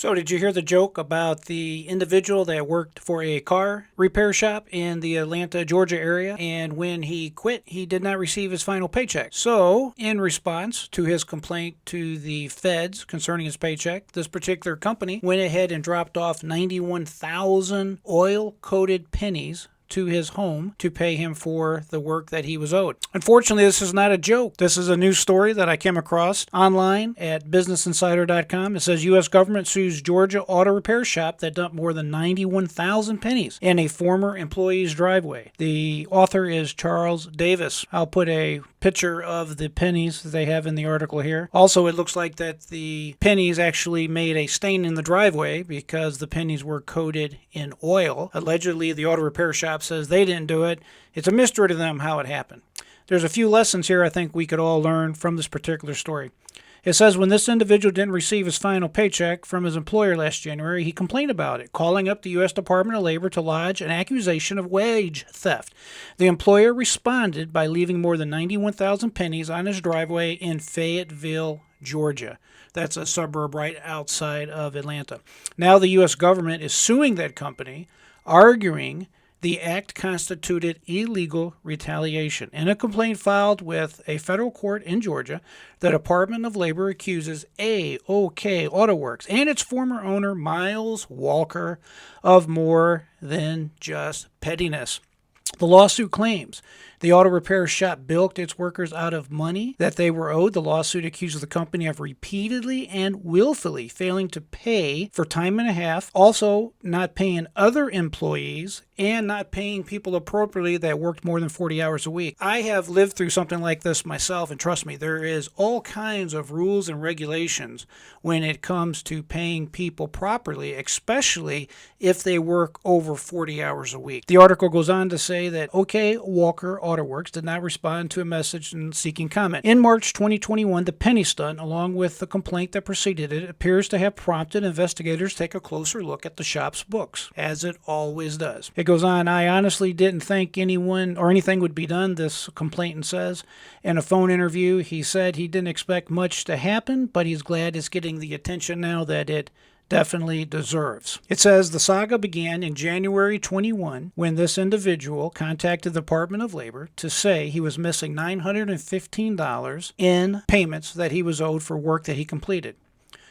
So, did you hear the joke about the individual that worked for a car repair shop in the Atlanta, Georgia area? And when he quit, he did not receive his final paycheck. So, in response to his complaint to the feds concerning his paycheck, this particular company went ahead and dropped off 91,000 oil coated pennies to his home to pay him for the work that he was owed. Unfortunately, this is not a joke. This is a news story that I came across online at businessinsider.com. It says U.S. government sues Georgia auto repair shop that dumped more than 91,000 pennies in a former employee's driveway. The author is Charles Davis. I'll put a picture of the pennies that they have in the article here. Also, it looks like that the pennies actually made a stain in the driveway because the pennies were coated in oil. Allegedly, the auto repair shop says they didn't do it. It's a mystery to them how it happened. There's a few lessons here I think we could all learn from this particular story. It says when this individual didn't receive his final paycheck from his employer last January, he complained about it, calling up the U.S. Department of Labor to lodge an accusation of wage theft. The employer responded by leaving more than 91,000 pennies on his driveway in Fayetteville, Georgia. That's a suburb right outside of Atlanta. Now the U.S. government is suing that company, arguing the act constituted illegal retaliation. In a complaint filed with a federal court in Georgia, the Department of Labor accuses AOK Auto Works and its former owner, Miles Walker, of more than just pettiness. The lawsuit claims the auto repair shop bilked its workers out of money that they were owed. The lawsuit accuses the company of repeatedly and willfully failing to pay for time and a half, also not paying other employees, and not paying people appropriately that worked more than 40 hours a week. I have lived through something like this myself, and trust me, there is all kinds of rules and regulations when it comes to paying people properly, especially if they work over 40 hours a week. The article goes on to say that OK Walker Auto Works did not respond to a message seeking comment. In March 2021, the penny stunt, along with the complaint that preceded it, appears to have prompted investigators to take a closer look at the shop's books, as it always does. It goes on, I honestly didn't think anyone or anything would be done, this complainant says. In a phone interview, he said he didn't expect much to happen, but he's glad it's getting the attention now that it definitely deserves. It says the saga began in January 21 when this individual contacted the Department of Labor to say he was missing $915 in payments that he was owed for work that he completed.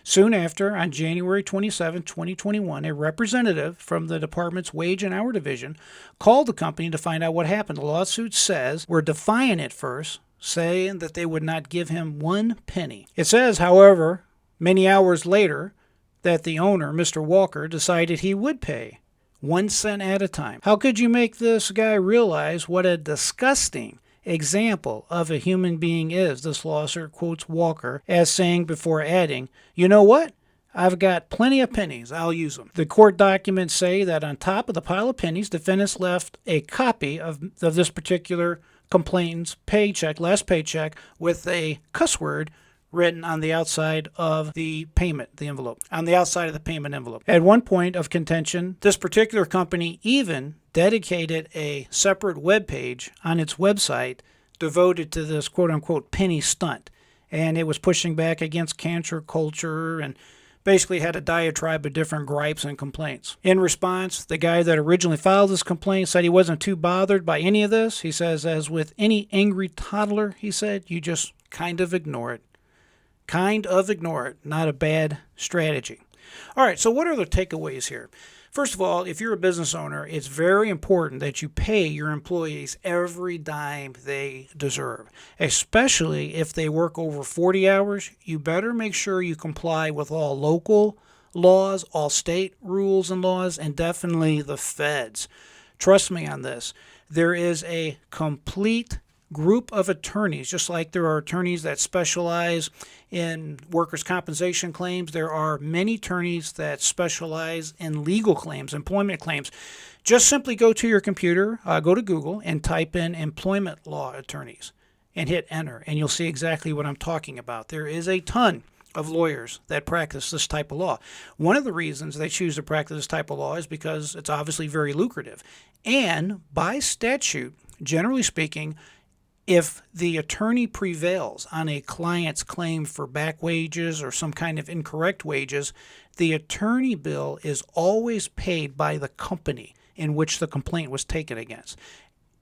Soon after, on January 27, 2021, a representative from the department's Wage and Hour Division called the company to find out what happened. The lawsuit says we're defiant at first, saying that they would not give him one penny. It says, however, many hours later, that the owner, Mr. Walker, decided he would pay 1 cent at a time. How could you make this guy realize what a disgusting example of a human being is? This lawsuit quotes Walker as saying before adding, you know what? I've got plenty of pennies. I'll use them. The court documents say that on top of the pile of pennies, defendants left a copy of this particular complainant's paycheck, last paycheck, with a cuss word written on the outside of the payment, the envelope, on the outside of the payment envelope. At one point of contention, this particular company even dedicated a separate web page on its website devoted to this quote-unquote penny stunt. And it was pushing back against cancel culture and basically had a diatribe of different gripes and complaints. In response, the guy that originally filed this complaint said he wasn't too bothered by any of this. He says, as with any angry toddler, he said, you just kind of ignore it. Kind of ignore it. Not a bad strategy. All right, so what are the takeaways here? First of all, if you're a business owner, it's very important that you pay your employees every dime they deserve, especially if they work over 40 hours. You better make sure you comply with all local laws, all state rules and laws, and definitely the feds. Trust me on this. There is a complete group of attorneys, just like there are attorneys that specialize in workers' compensation claims. There are many attorneys that specialize in legal claims, employment claims. Just simply go to your computer, go to Google, and type in employment law attorneys and hit enter, and you'll see exactly what I'm talking about. There is a ton of lawyers that practice this type of law. One of the reasons they choose to practice this type of law is because it's obviously very lucrative. And by statute, generally speaking, If the attorney prevails on a client's claim for back wages or some kind of incorrect wages, the attorney bill is always paid by the company in which the complaint was taken against.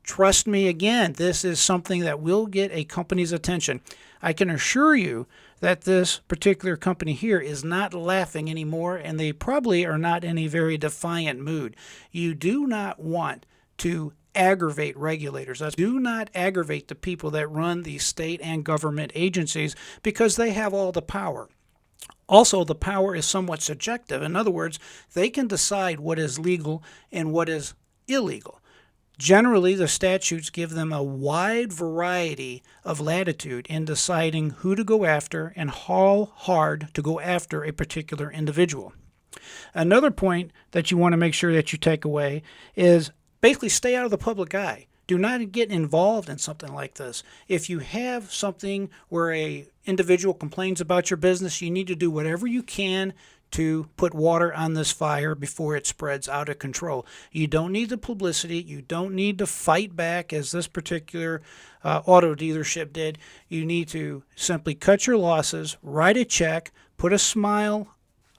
Trust me, again, this is something that will get a company's attention. I can assure you that this particular company here is not laughing anymore, and they probably are not in a very defiant mood. You do not want to aggravate regulators. Do not aggravate the people that run the state and government agencies because they have all the power. Also, the power is somewhat subjective. In other words, they can decide what is legal and what is illegal. Generally, the statutes give them a wide variety of latitude in deciding who to go after and how hard to go after a particular individual. Another point that you want to make sure that you take away is basically stay out of the public eye. Do not get involved in something like this. If you have something where an individual complains about your business, you need to do whatever you can to put water on this fire before it spreads out of control. You don't need the publicity. You don't need to fight back as this particular auto dealership did. You need to simply cut your losses, write a check, put a smile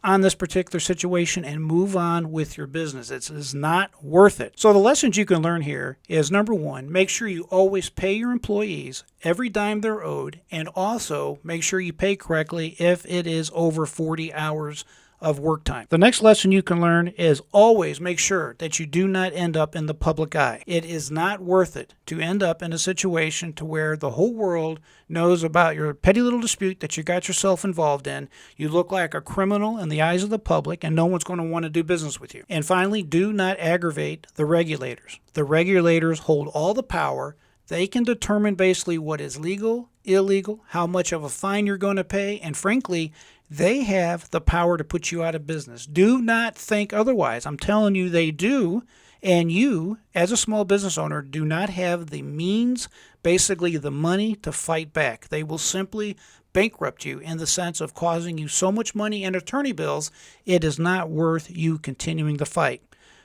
on this particular situation, and move on with your business. It is not worth it. So the lessons you can learn here is, number one, make sure you always pay your employees every dime they're owed, and also make sure you pay correctly if it is over 40 hours of work time. The next lesson you can learn is always make sure that you do not end up in the public eye. It is not worth it to end up in a situation to where the whole world knows about your petty little dispute that you got yourself involved in. You look like a criminal in the eyes of the public, and no one's going to want to do business with you. And finally, do not aggravate the regulators. The regulators hold all the power. They can determine basically what is legal, illegal, how much of a fine you're going to pay, and frankly, they have the power to put you out of business. Do not think otherwise. I'm telling you, they do. And you, as a small business owner, do not have the means, basically the money, to fight back. They will simply bankrupt you in the sense of causing you so much money in attorney bills, it is not worth you continuing the fight.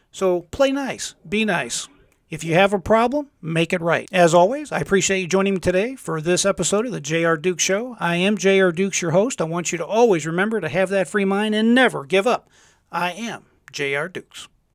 So play nice. Be nice. If you have a problem, make it right. As always, I appreciate you joining me today for this episode of the J.R. Dukes Show. I am J.R. Dukes, your host. I want you to always remember to have that free mind and never give up. I am J.R. Dukes.